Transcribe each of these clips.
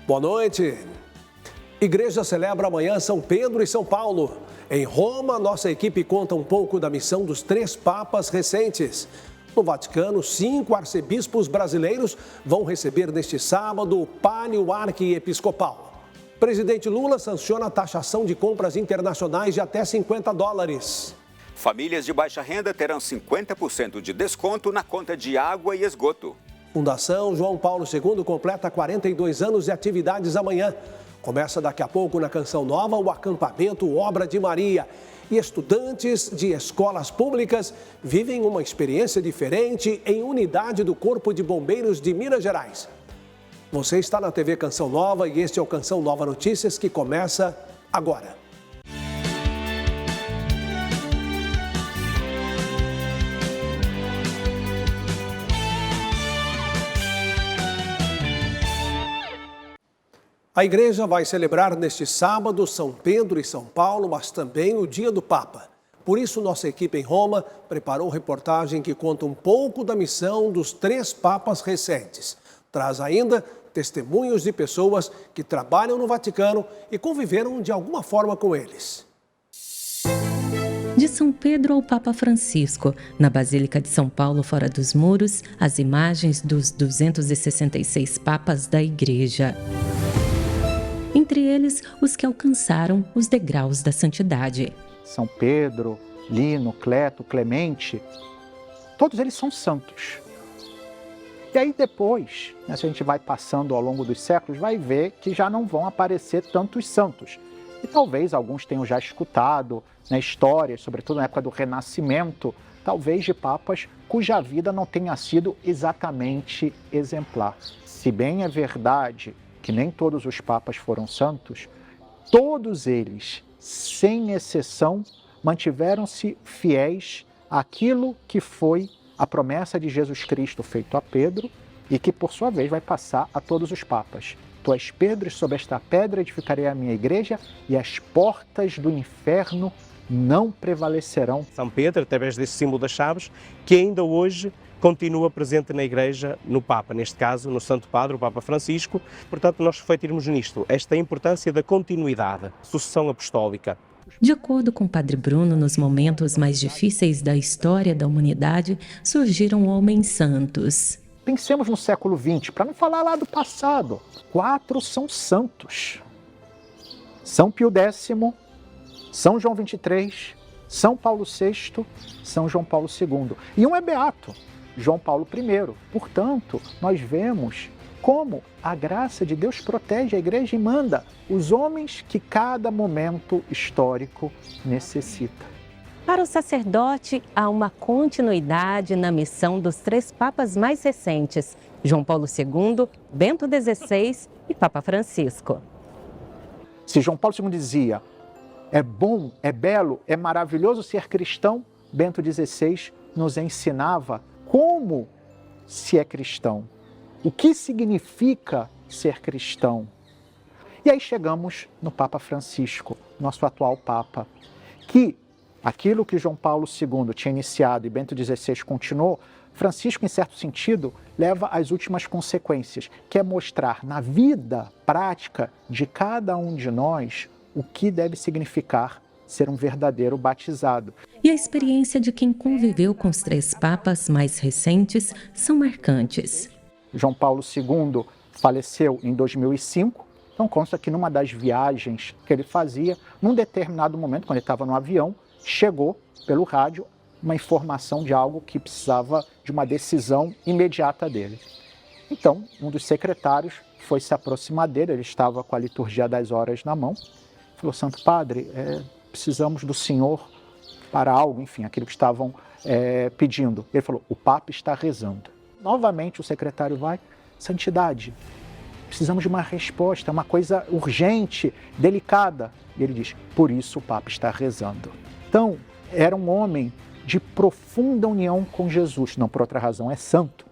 Boa noite. Igreja celebra amanhã São Pedro e São Paulo. Em Roma, nossa equipe conta um pouco da missão dos 3 papas recentes. No Vaticano, 5 arcebispos brasileiros vão receber neste sábado o pálio arquiepiscopal. Presidente Lula sanciona a taxação de compras internacionais de até $50. Famílias de baixa renda terão 50% de desconto na conta de água e esgoto. Fundação João Paulo II completa 42 anos de atividades amanhã. Começa daqui a pouco na Canção Nova o acampamento Obra de Maria. E estudantes de escolas públicas vivem uma experiência diferente em unidade do Corpo de Bombeiros de Minas Gerais. Você está na TV Canção Nova e este é o Canção Nova Notícias que começa agora. A igreja vai celebrar neste sábado São Pedro e São Paulo, mas também o Dia do Papa. Por isso, nossa equipe em Roma preparou reportagem que conta um pouco da missão dos 3 papas recentes. Traz ainda testemunhos de pessoas que trabalham no Vaticano e conviveram de alguma forma com eles. De São Pedro ao Papa Francisco, na Basílica de São Paulo, fora dos muros, as imagens dos 266 papas da Igreja. Entre eles, os que alcançaram os degraus da santidade. São Pedro, Lino, Cleto, Clemente, todos eles são santos. E aí depois, se a gente vai passando ao longo dos séculos, vai ver que já não vão aparecer tantos santos. E talvez alguns tenham já escutado na história, sobretudo na época do Renascimento, talvez de papas cuja vida não tenha sido exatamente exemplar. Se bem é verdade que nem todos os papas foram santos, todos eles, sem exceção, mantiveram-se fiéis àquilo que foi a promessa de Jesus Cristo feito a Pedro e que, por sua vez, vai passar a todos os papas. Tu és Pedro, e sobre esta pedra edificarei a minha igreja, e as portas do inferno não prevalecerão. São Pedro, através desse símbolo das chaves, que ainda hoje continua presente na Igreja, no Papa, neste caso no Santo Padre, o Papa Francisco. Portanto, nós refletirmos nisto, esta importância da continuidade, sucessão apostólica. De acordo com o Padre Bruno, nos momentos mais difíceis da história da humanidade, surgiram homens santos. Pensemos no século XX, para não falar lá do passado. 4 são santos. São Pio X, São João XXIII, São Paulo VI, São João Paulo II. E um é beato, João Paulo I. Portanto, nós vemos como a graça de Deus protege a igreja e manda os homens que cada momento histórico necessita. Para o sacerdote, há uma continuidade na missão dos 3 papas mais recentes, João Paulo II, Bento XVI e Papa Francisco. Se João Paulo II dizia, é bom, é belo, é maravilhoso ser cristão, Bento XVI nos ensinava como se é cristão, o que significa ser cristão. E aí chegamos no Papa Francisco, nosso atual Papa, que aquilo que João Paulo II tinha iniciado e Bento XVI continuou, Francisco, em certo sentido, leva às últimas consequências, que é mostrar na vida prática de cada um de nós o que deve significar ser um verdadeiro batizado. E a experiência de quem conviveu com os 3 papas mais recentes são marcantes. João Paulo II faleceu em 2005, então consta que numa das viagens que ele fazia, num determinado momento, quando ele estava no avião, chegou pelo rádio uma informação de algo que precisava de uma decisão imediata dele. Então, um dos secretários foi se aproximar dele, ele estava com a liturgia das horas na mão, falou, Santo Padre, precisamos do senhor para algo, enfim, aquilo que estavam pedindo. Ele falou, o Papa está rezando. Novamente o secretário vai, Santidade, precisamos de uma resposta, uma coisa urgente, delicada. E ele diz, por isso o Papa está rezando. Então, era um homem de profunda união com Jesus, não por outra razão, é santo.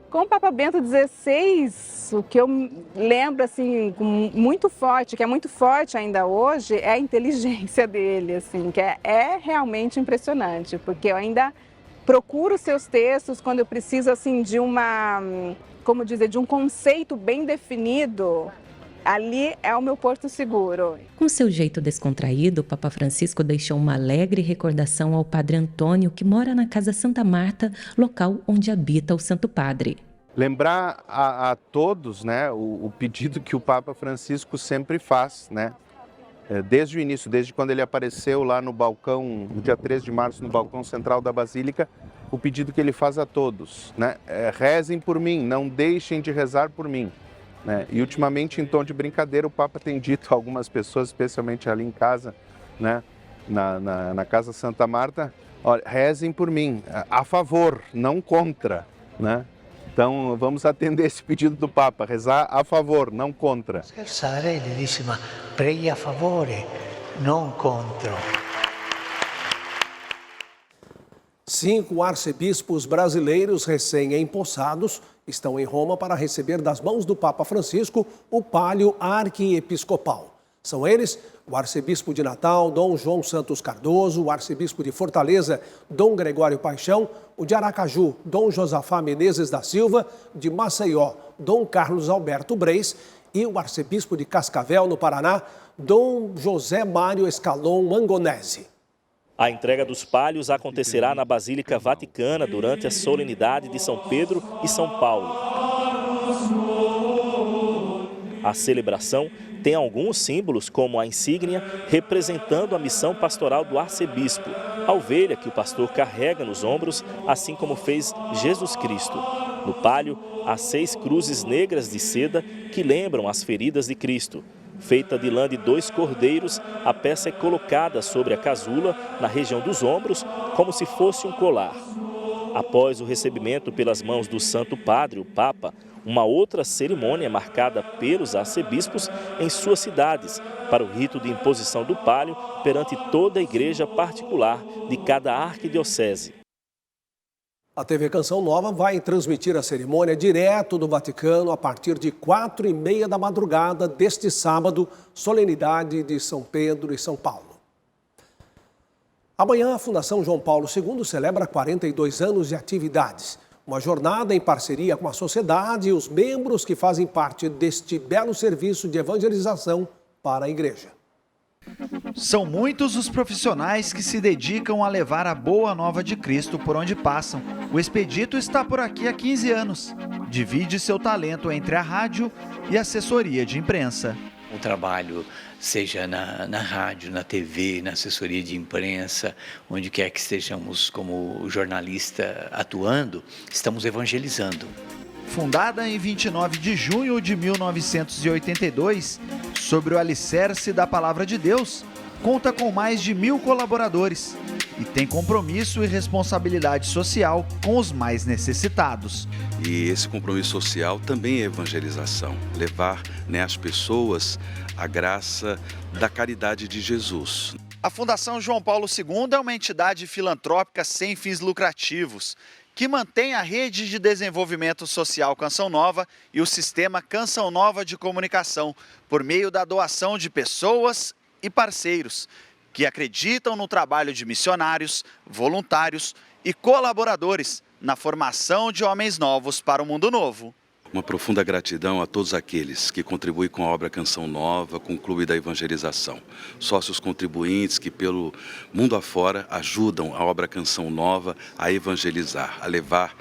Com o Papa Bento XVI, o que eu lembro assim, muito forte, que é muito forte ainda hoje, é a inteligência dele, assim, que é realmente impressionante, porque eu ainda procuro seus textos quando eu preciso assim de de um conceito bem definido. Ali é o meu porto seguro. Com seu jeito descontraído, o Papa Francisco deixou uma alegre recordação ao Padre Antônio, que mora na Casa Santa Marta, local onde habita o Santo Padre. Lembrar a todos, né, o pedido que o Papa Francisco sempre faz, né? Desde o início, desde quando ele apareceu lá no balcão, no dia 3 de março, no balcão central da Basílica, o pedido que ele faz a todos, né? Rezem por mim, não deixem de rezar por mim. Né? E ultimamente, em tom de brincadeira, o Papa tem dito a algumas pessoas, especialmente ali em casa, né? na Casa Santa Marta, olha, rezem por mim, a favor, não contra, né? Então vamos atender esse pedido do Papa, rezar a favor, não contra. Scherzare, ele disse, ma preghi a favore, non contro. 5 arcebispos brasileiros recém-empossados estão em Roma para receber das mãos do Papa Francisco o palio arquiepiscopal. São eles o arcebispo de Natal, Dom João Santos Cardoso, o arcebispo de Fortaleza, Dom Gregório Paixão, o de Aracaju, Dom Josafá Menezes da Silva, de Maceió, Dom Carlos Alberto Breis e o arcebispo de Cascavel, no Paraná, Dom José Mário Escalon Mangonese. A entrega dos palhos acontecerá na Basílica Vaticana durante a solenidade de São Pedro e São Paulo. A celebração tem alguns símbolos, como a insígnia representando a missão pastoral do arcebispo, a ovelha que o pastor carrega nos ombros, assim como fez Jesus Cristo. No palio, há 6 cruzes negras de seda que lembram as feridas de Cristo. Feita de lã de 2 cordeiros, a peça é colocada sobre a casula, na região dos ombros, como se fosse um colar. Após o recebimento pelas mãos do Santo Padre, o Papa, uma outra cerimônia é marcada pelos arcebispos em suas cidades, para o rito de imposição do palio perante toda a igreja particular de cada arquidiocese. A TV Canção Nova vai transmitir a cerimônia direto do Vaticano a partir de 4h30 da madrugada deste sábado, solenidade de São Pedro e São Paulo. Amanhã, a Fundação João Paulo II celebra 42 anos de atividades. Uma jornada em parceria com a sociedade e os membros que fazem parte deste belo serviço de evangelização para a igreja. São muitos os profissionais que se dedicam a levar a boa nova de Cristo por onde passam. O Expedito está por aqui há 15 anos. Divide seu talento entre a rádio e a assessoria de imprensa. O trabalho, seja na rádio, na TV, na assessoria de imprensa, onde quer que estejamos como jornalista atuando, estamos evangelizando. Fundada em 29 de junho de 1982, sobre o alicerce da Palavra de Deus, conta com mais de 1.000 colaboradores e tem compromisso e responsabilidade social com os mais necessitados. E esse compromisso social também é evangelização, levar às pessoas a graça da caridade de Jesus. A Fundação João Paulo II é uma entidade filantrópica sem fins lucrativos, que mantém a rede de desenvolvimento social Canção Nova e o sistema Canção Nova de comunicação, por meio da doação de pessoas e parceiros, que acreditam no trabalho de missionários, voluntários e colaboradores na formação de homens novos para o mundo novo. Uma profunda gratidão a todos aqueles que contribuem com a obra Canção Nova, com o Clube da Evangelização. Sócios contribuintes que pelo mundo afora ajudam a obra Canção Nova a evangelizar, a levar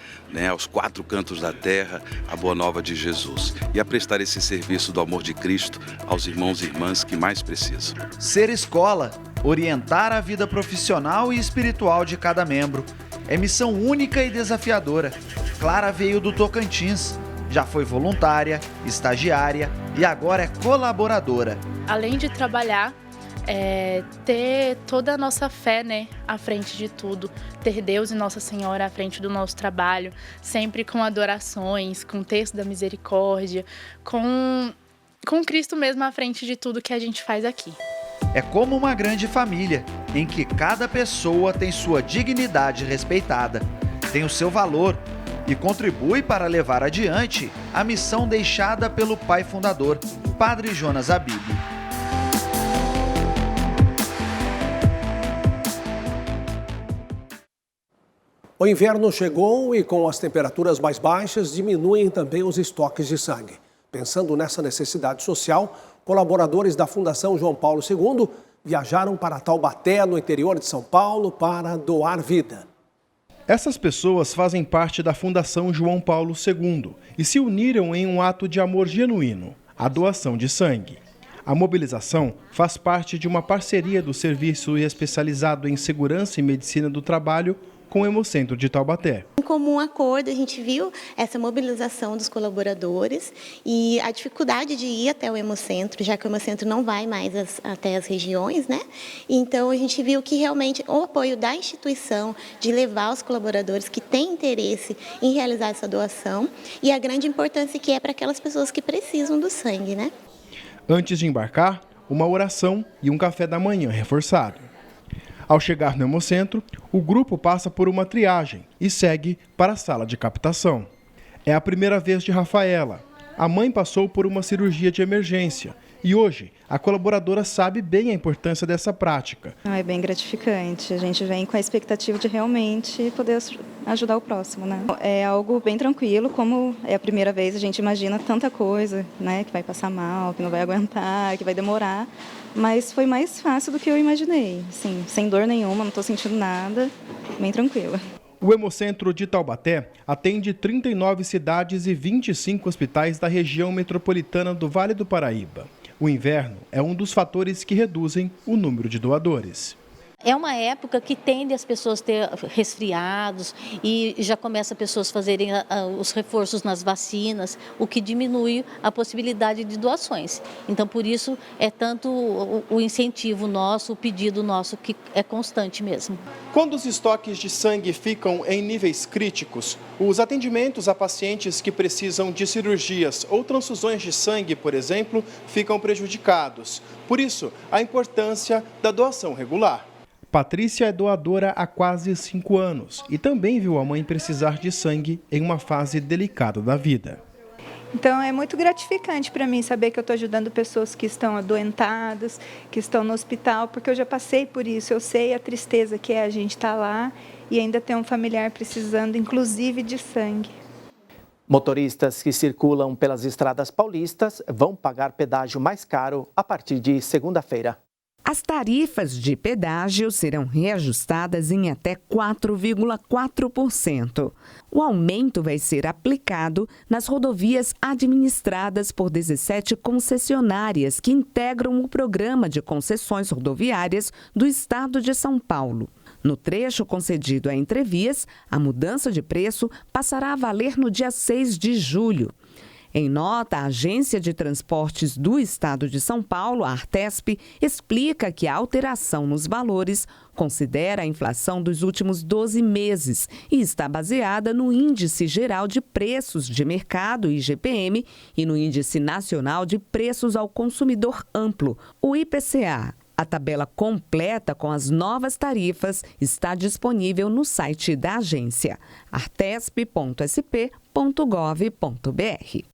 aos 4 cantos da terra a boa nova de Jesus e a prestar esse serviço do amor de Cristo aos irmãos e irmãs que mais precisam. Ser escola, orientar a vida profissional e espiritual de cada membro. É missão única e desafiadora. Clara veio do Tocantins. Já foi voluntária, estagiária e agora é colaboradora. Além de trabalhar, ter toda a nossa fé, à frente de tudo. Ter Deus e Nossa Senhora à frente do nosso trabalho, sempre com adorações, com o texto da misericórdia, com Cristo mesmo à frente de tudo que a gente faz aqui. É como uma grande família, em que cada pessoa tem sua dignidade respeitada, tem o seu valor, e contribui para levar adiante a missão deixada pelo pai fundador, Padre Jonas Abib. O inverno chegou e com as temperaturas mais baixas diminuem também os estoques de sangue. Pensando nessa necessidade social, colaboradores da Fundação João Paulo II viajaram para Taubaté, no interior de São Paulo, para doar vida. Essas pessoas fazem parte da Fundação João Paulo II e se uniram em um ato de amor genuíno, a doação de sangue. A mobilização faz parte de uma parceria do Serviço Especializado em Segurança e Medicina do Trabalho com o Hemocentro de Taubaté. Em comum acordo, a gente viu essa mobilização dos colaboradores e a dificuldade de ir até o Hemocentro, já que o Hemocentro não vai mais até as regiões, né? Então, a gente viu que realmente o apoio da instituição de levar os colaboradores que têm interesse em realizar essa doação e a grande importância que é para aquelas pessoas que precisam do sangue, né? Antes de embarcar, uma oração e um café da manhã reforçado. Ao chegar no Hemocentro, o grupo passa por uma triagem e segue para a sala de captação. É a primeira vez de Rafaela. A mãe passou por uma cirurgia de emergência e hoje a colaboradora sabe bem a importância dessa prática. É bem gratificante. A gente vem com a expectativa de realmente poder ajudar o próximo, né? É algo bem tranquilo, como é a primeira vez, a gente imagina tanta coisa, né? Que vai passar mal, que não vai aguentar, que vai demorar. Mas foi mais fácil do que eu imaginei. Assim, sem dor nenhuma, não estou sentindo nada, bem tranquila. O Hemocentro de Taubaté atende 39 cidades e 25 hospitais da região metropolitana do Vale do Paraíba. O inverno é um dos fatores que reduzem o número de doadores. É uma época que tende as pessoas a ter resfriados e já começa as pessoas a fazerem os reforços nas vacinas, o que diminui a possibilidade de doações. Então, por isso, é tanto o incentivo nosso, o pedido nosso, que é constante mesmo. Quando os estoques de sangue ficam em níveis críticos, os atendimentos a pacientes que precisam de cirurgias ou transfusões de sangue, por exemplo, ficam prejudicados. Por isso, a importância da doação regular. Patrícia é doadora há quase 5 anos e também viu a mãe precisar de sangue em uma fase delicada da vida. Então é muito gratificante para mim saber que eu estou ajudando pessoas que estão adoentadas, que estão no hospital, porque eu já passei por isso, eu sei a tristeza que é a gente estar lá e ainda ter um familiar precisando, inclusive, de sangue. Motoristas que circulam pelas estradas paulistas vão pagar pedágio mais caro a partir de segunda-feira. As tarifas de pedágio serão reajustadas em até 4,4%. O aumento vai ser aplicado nas rodovias administradas por 17 concessionárias que integram o Programa de Concessões Rodoviárias do Estado de São Paulo. No trecho concedido a Entrevias, a mudança de preço passará a valer no dia 6 de julho. Em nota, a Agência de Transportes do Estado de São Paulo, a Artesp, explica que a alteração nos valores considera a inflação dos últimos 12 meses e está baseada no Índice Geral de Preços de Mercado, IGPM, e no Índice Nacional de Preços ao Consumidor Amplo, o IPCA. A tabela completa com as novas tarifas está disponível no site da agência, artesp.sp.gov.br.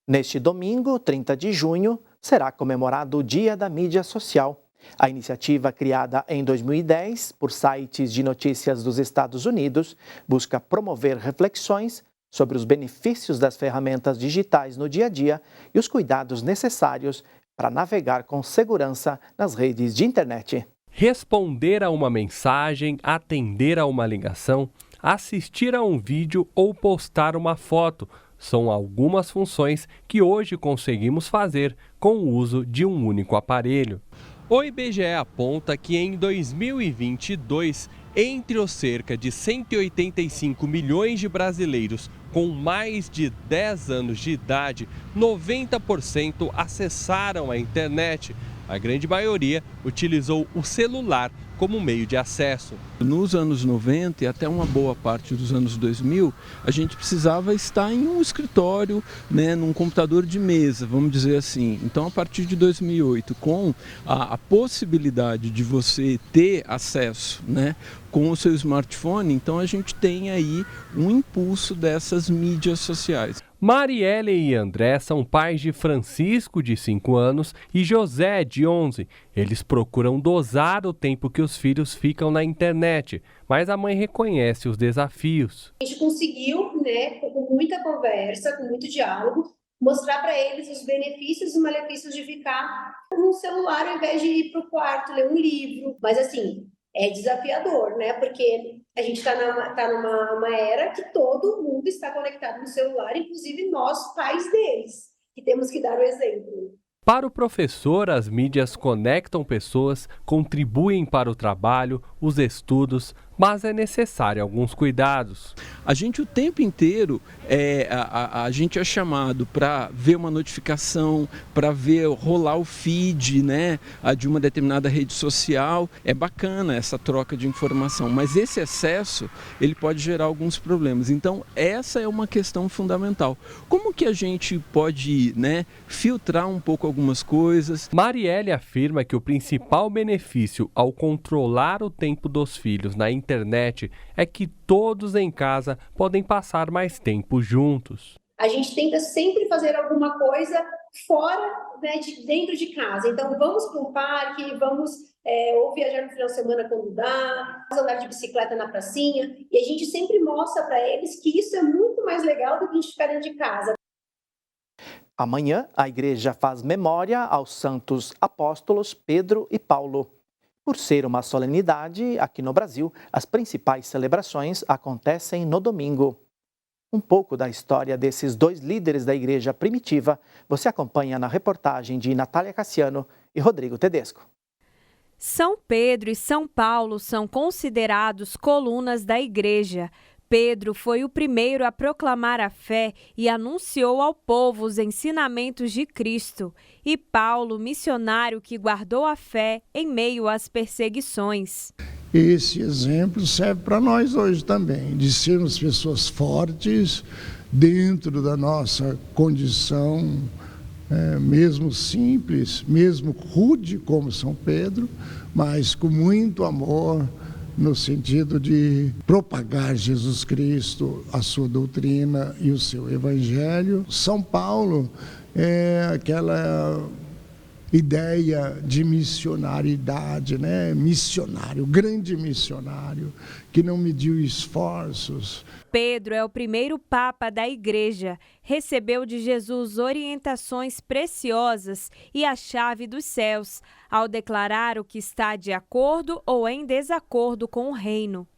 Neste domingo, 30 de junho, será comemorado o Dia da Mídia Social. A iniciativa, criada em 2010 por sites de notícias dos Estados Unidos, busca promover reflexões sobre os benefícios das ferramentas digitais no dia a dia e os cuidados necessários para navegar com segurança nas redes de internet. Responder a uma mensagem, atender a uma ligação, assistir a um vídeo ou postar uma foto são algumas funções que hoje conseguimos fazer com o uso de um único aparelho. O IBGE aponta que em 2022, entre os cerca de 185 milhões de brasileiros com mais de 10 anos de idade, 90% acessaram a internet. A grande maioria utilizou o celular como meio de acesso. Nos anos 90 e até uma boa parte dos anos 2000, a gente precisava estar em um escritório, né, num computador de mesa, vamos dizer assim. Então, a partir de 2008, com a possibilidade de você ter acesso, né, com o seu smartphone, então a gente tem aí um impulso dessas mídias sociais. Marielle e André são pais de Francisco, de 5 anos, e José, de 11. Eles procuram dosar o tempo que os filhos ficam na internet, mas a mãe reconhece os desafios. A gente conseguiu, com muita conversa, com muito diálogo, mostrar para eles os benefícios e os malefícios de ficar no celular ao invés de ir para o quarto, ler um livro. Mas assim, é desafiador, porque a gente está numa era que todo mundo está conectado no celular, inclusive nós, pais deles, que temos que dar o exemplo. Para o professor, as mídias conectam pessoas, contribuem para o trabalho, os estudos, mas é necessário alguns cuidados. A gente o tempo inteiro, a gente é chamado para ver uma notificação, para ver rolar o feed, de uma determinada rede social. É bacana essa troca de informação, mas esse excesso, ele pode gerar alguns problemas. Então, essa é uma questão fundamental. Como que a gente pode, filtrar um pouco algumas coisas? Marielle afirma que o principal benefício ao controlar o tempo dos filhos na internet é que todos em casa podem passar mais tempo juntos. A gente tenta sempre fazer alguma coisa fora, dentro de casa. Então, vamos para um parque, vamos ou viajar no final de semana quando dá, andar de bicicleta na pracinha. E a gente sempre mostra para eles que isso é muito mais legal do que a gente ficar dentro de casa. Amanhã, a igreja faz memória aos santos apóstolos Pedro e Paulo. Por ser uma solenidade, aqui no Brasil, as principais celebrações acontecem no domingo. Um pouco da história desses dois líderes da igreja primitiva você acompanha na reportagem de Natália Cassiano e Rodrigo Tedesco. São Pedro e São Paulo são considerados colunas da igreja. Pedro foi o primeiro a proclamar a fé e anunciou ao povo os ensinamentos de Cristo. E Paulo, missionário que guardou a fé em meio às perseguições. Esse exemplo serve para nós hoje também, de sermos pessoas fortes dentro da nossa condição, mesmo simples, mesmo rude como São Pedro, mas com muito amor, no sentido de propagar Jesus Cristo, a sua doutrina e o seu evangelho. São Paulo é aquela ideia de missionariedade, missionário, grande missionário, que não mediu esforços. Pedro é o primeiro papa da igreja. Recebeu de Jesus orientações preciosas e a chave dos céus, ao declarar o que está de acordo ou em desacordo com o reino.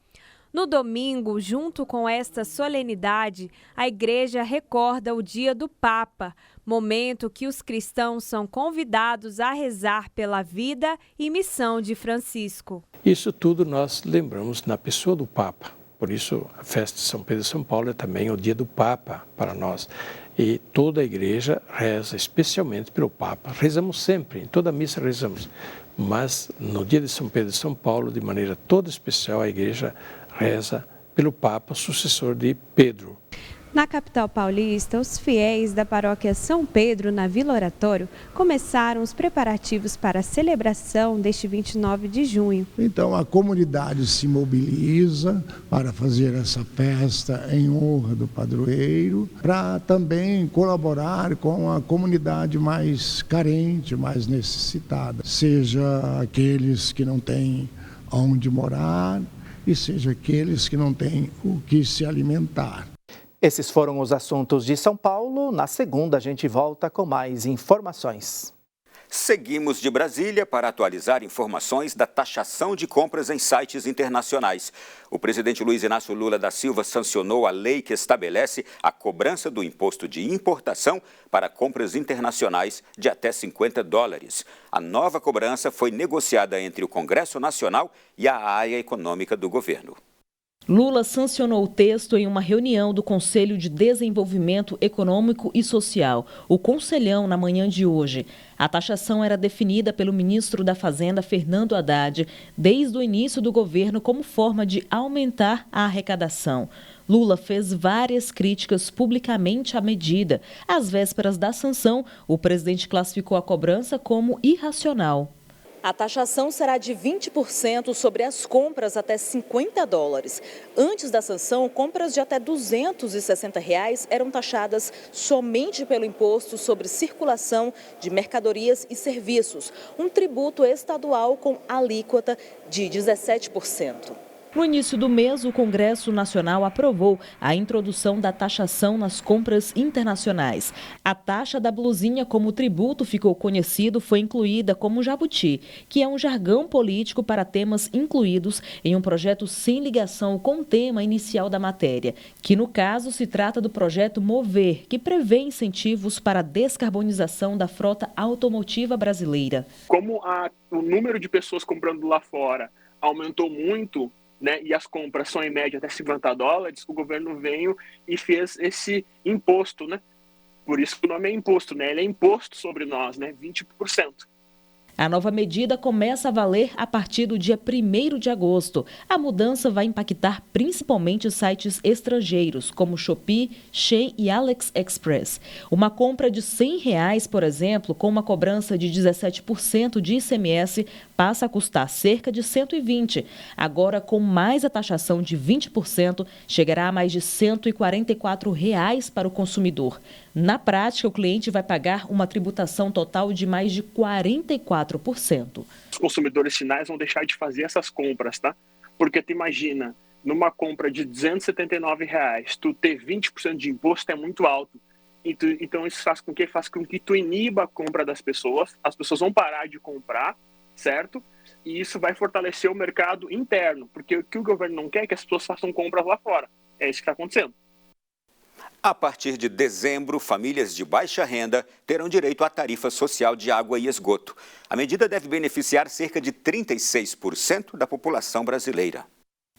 No domingo, junto com esta solenidade, a igreja recorda o dia do Papa, momento que os cristãos são convidados a rezar pela vida e missão de Francisco. Isso tudo nós lembramos na pessoa do Papa. Por isso, a festa de São Pedro e São Paulo é também o dia do Papa para nós. E toda a igreja reza especialmente pelo Papa. Rezamos sempre, em toda a missa rezamos. Mas no dia de São Pedro e São Paulo, de maneira toda especial, a igreja reza pelo Papa, sucessor de Pedro. Na capital paulista, os fiéis da paróquia São Pedro, na Vila Oratório, começaram os preparativos para a celebração deste 29 de junho. Então a comunidade se mobiliza para fazer essa festa em honra do padroeiro, para também colaborar com a comunidade mais carente, mais necessitada, seja aqueles que não têm onde morar e seja aqueles que não têm o que se alimentar. Esses foram os assuntos de São Paulo. Na segunda, a gente volta com mais informações. Seguimos de Brasília para atualizar informações da taxação de compras em sites internacionais. O presidente Luiz Inácio Lula da Silva sancionou a lei que estabelece a cobrança do imposto de importação para compras internacionais de até $50. A nova cobrança foi negociada entre o Congresso Nacional e a área econômica do governo. Lula sancionou o texto em uma reunião do Conselho de Desenvolvimento Econômico e Social, o Conselhão, na manhã de hoje. A taxação era definida pelo ministro da Fazenda, Fernando Haddad, desde o início do governo como forma de aumentar a arrecadação. Lula fez várias críticas publicamente à medida. Às vésperas da sanção, o presidente classificou a cobrança como irracional. A taxação será de 20% sobre as compras até $50. Antes da sanção, compras de até R$260 eram taxadas somente pelo imposto sobre circulação de mercadorias e serviços, um tributo estadual com alíquota de 17%. No início do mês, o Congresso Nacional aprovou a introdução da taxação nas compras internacionais. A taxa da blusinha, como o tributo ficou conhecido, foi incluída como jabuti, que é um jargão político para temas incluídos em um projeto sem ligação com o tema inicial da matéria, que no caso se trata do projeto Mover, que prevê incentivos para a descarbonização da frota automotiva brasileira. Como o número de pessoas comprando lá fora aumentou muito, né, e as compras são em média até $50, o governo veio e fez esse imposto, né? Por isso que o nome é imposto, né? Ele é imposto sobre nós, né? 20%. A nova medida começa a valer a partir do dia 1º de agosto. A mudança vai impactar principalmente os sites estrangeiros, como Shopee, Shein e AliExpress. Uma compra de R$100, por exemplo, com uma cobrança de 17% de ICMS, passa a custar cerca de R$120. Agora, com mais a taxação de 20%, chegará a mais de R$144 para o consumidor. Na prática, o cliente vai pagar uma tributação total de mais de 44%. Os consumidores finais vão deixar de fazer essas compras, tá? Porque tu imagina, numa compra de R$279, tu ter 20% de imposto é muito alto. Então isso faz com que tu iniba a compra das pessoas, as pessoas vão parar de comprar, certo? E isso vai fortalecer o mercado interno, porque o que o governo não quer é que as pessoas façam compras lá fora. É isso que está acontecendo. A partir de dezembro, famílias de baixa renda terão direito à tarifa social de água e esgoto. A medida deve beneficiar cerca de 36% da população brasileira.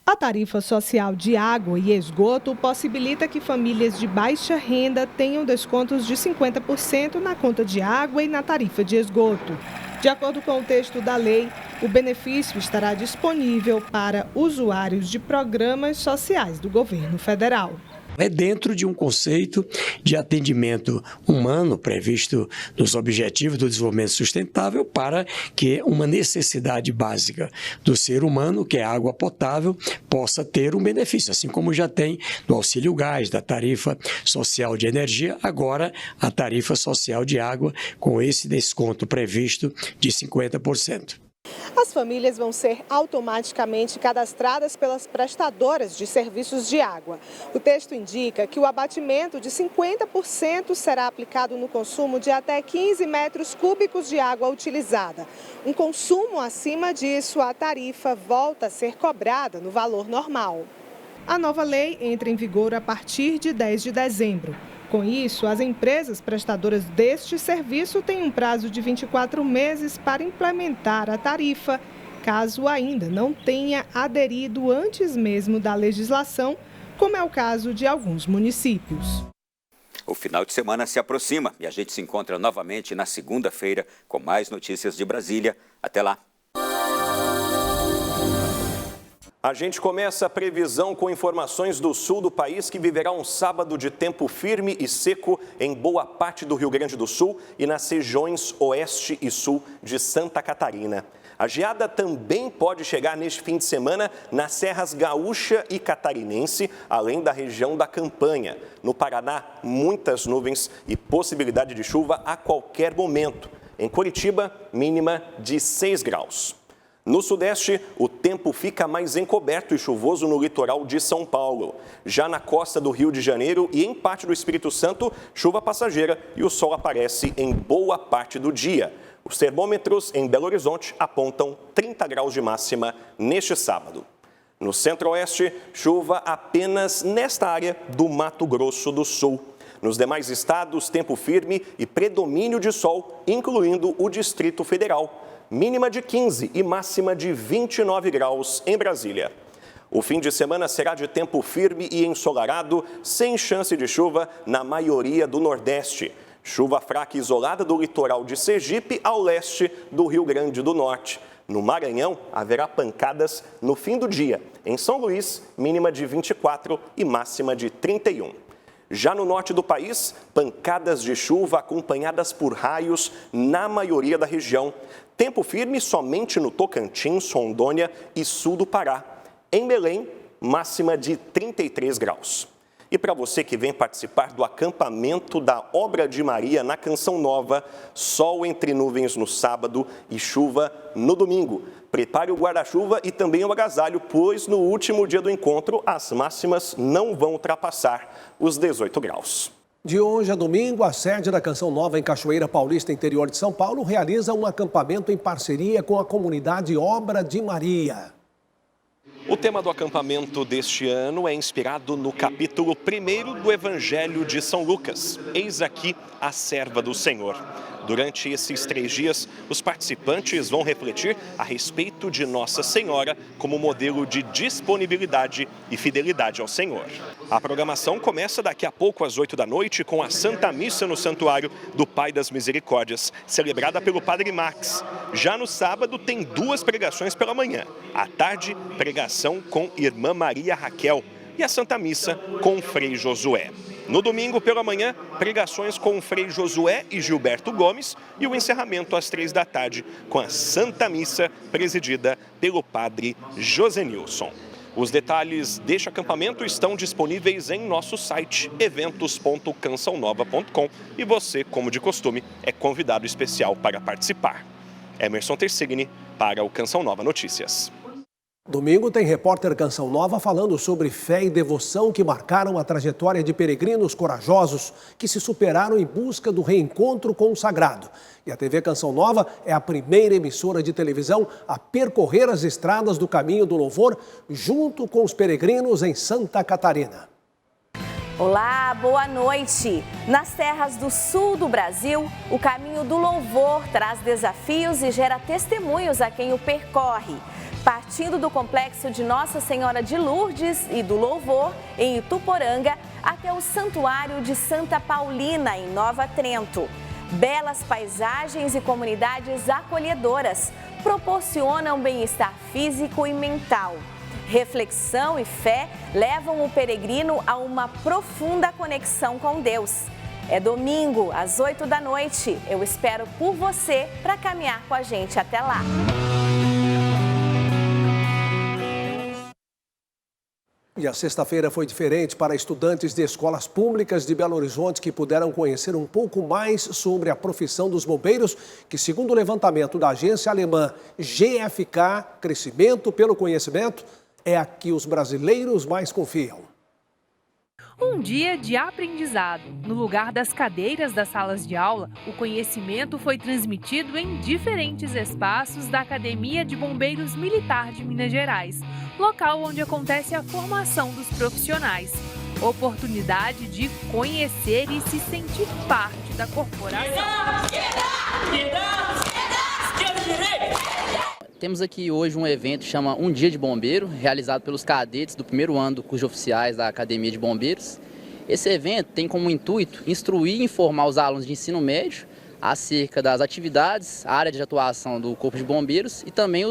A tarifa social de água e esgoto possibilita que famílias de baixa renda tenham descontos de 50% na conta de água e na tarifa de esgoto. De acordo com o texto da lei, o benefício estará disponível para usuários de programas sociais do governo federal. É dentro de um conceito de atendimento humano previsto nos Objetivos do Desenvolvimento Sustentável para que uma necessidade básica do ser humano, que é água potável, possa ter um benefício, assim como já tem do auxílio gás, da tarifa social de energia, agora a tarifa social de água com esse desconto previsto de 50%. As famílias vão ser automaticamente cadastradas pelas prestadoras de serviços de água. O texto indica que o abatimento de 50% será aplicado no consumo de até 15 metros cúbicos de água utilizada. Um consumo acima disso, a tarifa volta a ser cobrada no valor normal. A nova lei entra em vigor a partir de 10 de dezembro. Com isso, as empresas prestadoras deste serviço têm um prazo de 24 meses para implementar a tarifa, caso ainda não tenha aderido antes mesmo da legislação, como é o caso de alguns municípios. O final de semana se aproxima e a gente se encontra novamente na segunda-feira com mais notícias de Brasília. Até lá! A gente começa a previsão com informações do sul do país, que viverá um sábado de tempo firme e seco em boa parte do Rio Grande do Sul e nas regiões oeste e sul de Santa Catarina. A geada também pode chegar neste fim de semana nas serras gaúcha e catarinense, além da região da Campanha. No Paraná, muitas nuvens e possibilidade de chuva a qualquer momento. Em Curitiba, mínima de 6 graus. No sudeste, o tempo fica mais encoberto e chuvoso no litoral de São Paulo. Já na costa do Rio de Janeiro e em parte do Espírito Santo, chuva passageira e o sol aparece em boa parte do dia. Os termômetros em Belo Horizonte apontam 30 graus de máxima neste sábado. No centro-oeste, chuva apenas nesta área do Mato Grosso do Sul. Nos demais estados, tempo firme e predomínio de sol, incluindo o Distrito Federal. Mínima de 15 e máxima de 29 graus em Brasília. O fim de semana será de tempo firme e ensolarado, sem chance de chuva na maioria do Nordeste. Chuva fraca e isolada do litoral de Sergipe ao leste do Rio Grande do Norte. No Maranhão, haverá pancadas no fim do dia. Em São Luís, mínima de 24 e máxima de 31. Já no norte do país, pancadas de chuva acompanhadas por raios na maioria da região. Tempo firme somente no Tocantins, Rondônia e sul do Pará. Em Belém, máxima de 33 graus. E para você que vem participar do acampamento da Obra de Maria na Canção Nova, sol entre nuvens no sábado e chuva no domingo. Prepare o guarda-chuva e também o agasalho, pois no último dia do encontro as máximas não vão ultrapassar os 18 graus. De hoje a domingo, a sede da Canção Nova em Cachoeira Paulista, interior de São Paulo, realiza um acampamento em parceria com a comunidade Obra de Maria. O tema do acampamento deste ano é inspirado no capítulo 1º do Evangelho de São Lucas. Eis aqui a serva do Senhor. Durante esses 3 dias, os participantes vão refletir a respeito de Nossa Senhora como modelo de disponibilidade e fidelidade ao Senhor. A programação começa daqui a pouco às 8 da noite com a Santa Missa no Santuário do Pai das Misericórdias, celebrada pelo Padre Max. Já no sábado tem 2 pregações pela manhã. À tarde, pregação com Irmã Maria Raquel e a Santa Missa com Frei Josué. No domingo pela manhã, pregações com Frei Josué e Gilberto Gomes e o encerramento às 3 da tarde com a Santa Missa presidida pelo Padre Josenilson. Os detalhes deste acampamento estão disponíveis em nosso site eventos.cançãonova.com e você, como de costume, é convidado especial para participar. Emerson Tersigni para o Canção Nova Notícias. Domingo tem repórter Canção Nova falando sobre fé e devoção que marcaram a trajetória de peregrinos corajosos que se superaram em busca do reencontro com o sagrado. E a TV Canção Nova é a primeira emissora de televisão a percorrer as estradas do Caminho do Louvor junto com os peregrinos em Santa Catarina. Olá, boa noite! Nas terras do sul do Brasil, o Caminho do Louvor traz desafios e gera testemunhos a quem o percorre. Partindo do complexo de Nossa Senhora de Lourdes e do Louvor, em Ituporanga, até o Santuário de Santa Paulina, em Nova Trento. Belas paisagens e comunidades acolhedoras proporcionam bem-estar físico e mental. Reflexão e fé levam o peregrino a uma profunda conexão com Deus. É domingo, às 8 da noite. Eu espero por você para caminhar com a gente até lá. E a sexta-feira foi diferente para estudantes de escolas públicas de Belo Horizonte que puderam conhecer um pouco mais sobre a profissão dos bombeiros, que, segundo o levantamento da agência alemã GfK, Crescimento pelo Conhecimento, é a que os brasileiros mais confiam. Um dia de aprendizado. No lugar das cadeiras das salas de aula, o conhecimento foi transmitido em diferentes espaços da Academia de Bombeiros Militar de Minas Gerais, local onde acontece a formação dos profissionais. Oportunidade de conhecer e se sentir parte da corporação. Temos aqui hoje um evento que chama Um Dia de Bombeiro, realizado pelos cadetes do primeiro ano do curso de oficiais da Academia de Bombeiros. Esse evento tem como intuito instruir e informar os alunos de ensino médio acerca das atividades, a área de atuação do Corpo de Bombeiros e também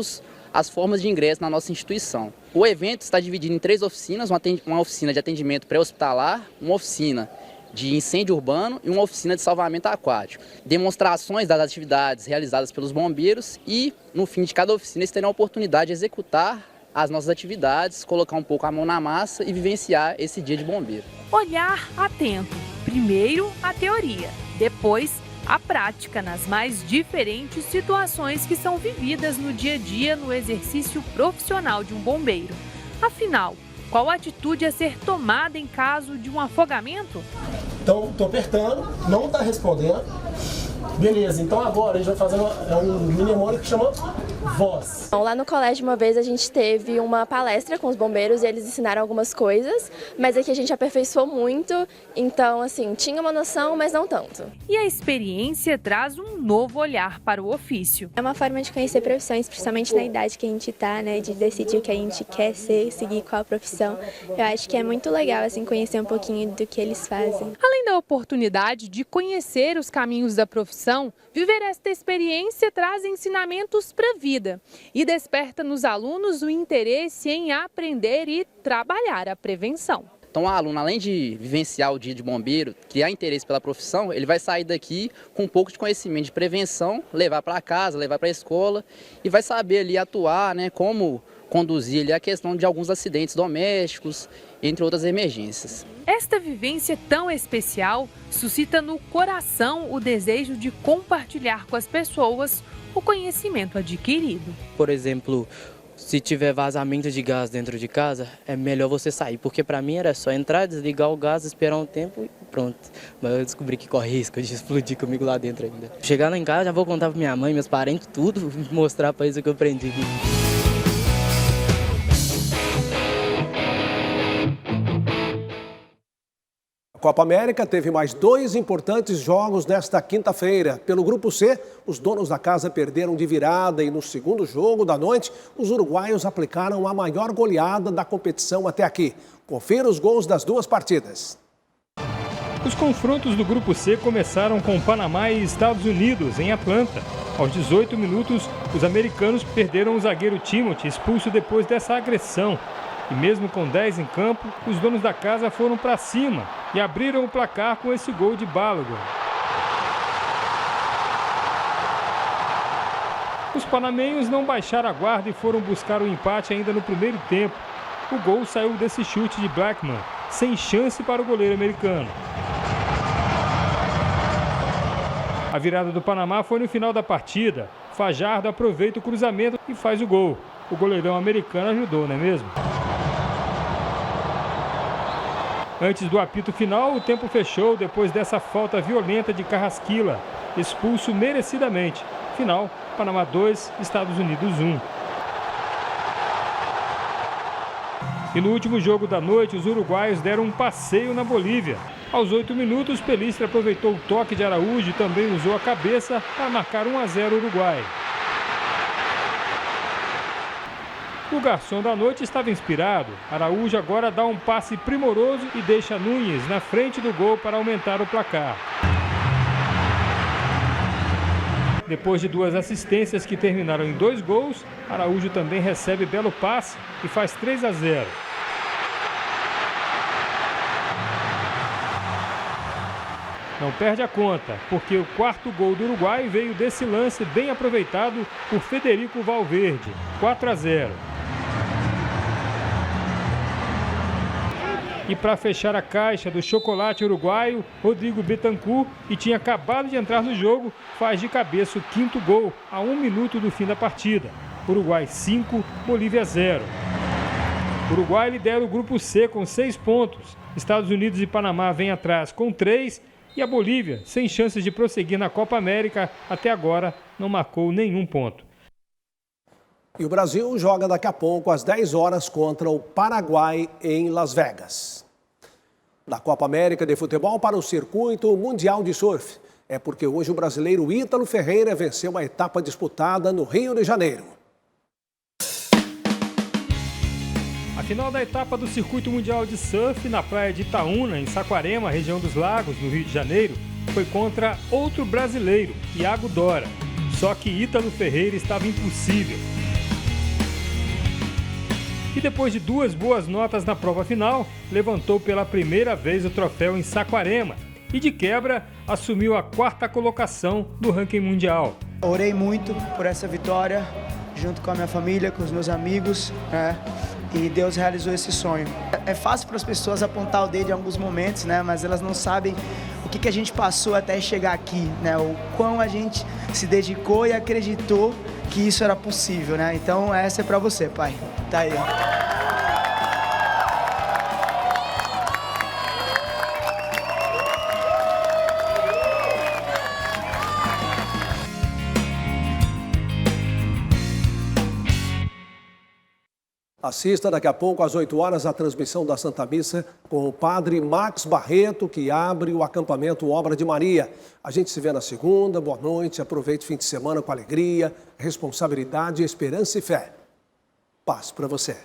as formas de ingresso na nossa instituição. O evento está dividido em 3 oficinas, uma oficina de atendimento pré-hospitalar, uma oficina de incêndio urbano e uma oficina de salvamento aquático. Demonstrações das atividades realizadas pelos bombeiros e, no fim de cada oficina, eles terão a oportunidade de executar as nossas atividades, colocar um pouco a mão na massa e vivenciar esse dia de bombeiro. Olhar atento. Primeiro, a teoria. Depois, a prática nas mais diferentes situações que são vividas no dia a dia no exercício profissional de um bombeiro. Afinal, qual atitude a ser tomada em caso de um afogamento? Então, estou apertando, não está respondendo. Beleza, então agora a gente vai fazer um mnemônico que chama voz. Lá no colégio, uma vez a gente teve uma palestra com os bombeiros e eles ensinaram algumas coisas, mas aqui a gente aperfeiçoou muito, então assim, tinha uma noção, mas não tanto. E a experiência traz um novo olhar para o ofício. É uma forma de conhecer profissões, principalmente na idade que a gente está, né, de decidir o que a gente quer ser, seguir qual profissão. Eu acho que é muito legal, assim, conhecer um pouquinho do que eles fazem. Além da oportunidade de conhecer os caminhos da profissão, viver esta experiência traz ensinamentos para a vida e desperta nos alunos o interesse em aprender e trabalhar a prevenção. Então o aluno, além de vivenciar o dia de bombeiro, criar interesse pela profissão, ele vai sair daqui com um pouco de conhecimento de prevenção, levar para casa, levar para a escola e vai saber ali atuar, né, como conduzir ali a questão de alguns acidentes domésticos, entre outras emergências. Esta vivência tão especial suscita no coração o desejo de compartilhar com as pessoas o conhecimento adquirido. Por exemplo, se tiver vazamento de gás dentro de casa, é melhor você sair, porque para mim era só entrar, desligar o gás, esperar um tempo e pronto. Mas eu descobri que corre risco de explodir comigo lá dentro ainda. Chegar lá em casa, já vou contar para minha mãe, meus parentes, tudo, mostrar para eles o que eu aprendi aqui. A Copa América teve mais 2 importantes jogos nesta quinta-feira. Pelo Grupo C, os donos da casa perderam de virada e no segundo jogo da noite, os uruguaios aplicaram a maior goleada da competição até aqui. Confira os gols das 2 partidas. Os confrontos do Grupo C começaram com Panamá e Estados Unidos, em Atlanta. Aos 18 minutos, os americanos perderam o zagueiro Timothy, expulso depois dessa agressão. E mesmo com 10 em campo, os donos da casa foram para cima e abriram o placar com esse gol de Balogun. Os panamenhos não baixaram a guarda e foram buscar o empate ainda no primeiro tempo. O gol saiu desse chute de Blackman, sem chance para o goleiro americano. A virada do Panamá foi no final da partida. Fajardo aproveita o cruzamento e faz o gol. O goleirão americano ajudou, não é mesmo? Antes do apito final, o tempo fechou depois dessa falta violenta de Carrasquilla, expulso merecidamente. Final, Panamá 2, Estados Unidos 1. E no último jogo da noite, os uruguaios deram um passeio na Bolívia. Aos 8 minutos, Pelistri aproveitou o toque de Araújo e também usou a cabeça para marcar 1-0 Uruguai. O garçom da noite estava inspirado. Araújo agora dá um passe primoroso e deixa Núñez na frente do gol para aumentar o placar. Depois de 2 assistências que terminaram em 2 gols, Araújo também recebe belo passe e faz 3-0. Não perde a conta, porque o 4º gol do Uruguai veio desse lance bem aproveitado por Federico Valverde, 4-0. E para fechar a caixa do chocolate uruguaio, Rodrigo Betancur, que tinha acabado de entrar no jogo, faz de cabeça o 5º gol a 1 minuto do fim da partida. Uruguai 5, Bolívia 0. Uruguai lidera o Grupo C com 6 pontos. Estados Unidos e Panamá vêm atrás com 3 e a Bolívia, sem chances de prosseguir na Copa América, até agora não marcou nenhum ponto. E o Brasil joga daqui a pouco às 10 horas contra o Paraguai em Las Vegas. Da Copa América de Futebol para o Circuito Mundial de Surf. É porque hoje o brasileiro Ítalo Ferreira venceu uma etapa disputada no Rio de Janeiro. A final da etapa do Circuito Mundial de Surf na praia de Itaúna, em Saquarema, região dos Lagos, no Rio de Janeiro, foi contra outro brasileiro, Iago Dora. Só que Ítalo Ferreira estava impossível. E depois de 2 boas notas na prova final, levantou pela primeira vez o troféu em Saquarema e, de quebra, assumiu a 4ª colocação do ranking mundial. Orei muito por essa vitória, junto com a minha família, com os meus amigos, né? E Deus realizou esse sonho. É fácil para as pessoas apontar o dedo em alguns momentos, né? Mas elas não sabem o que a gente passou até chegar aqui, né? O quão a gente se dedicou e acreditou que isso era possível, né? Então essa é para você, pai. Tá aí, ó. Assista daqui a pouco, às 8 horas, a transmissão da Santa Missa com o padre Max Barreto, que abre o acampamento Obra de Maria. A gente se vê na segunda. Boa noite. Aproveite o fim de semana com alegria, responsabilidade, esperança e fé. Paz para você.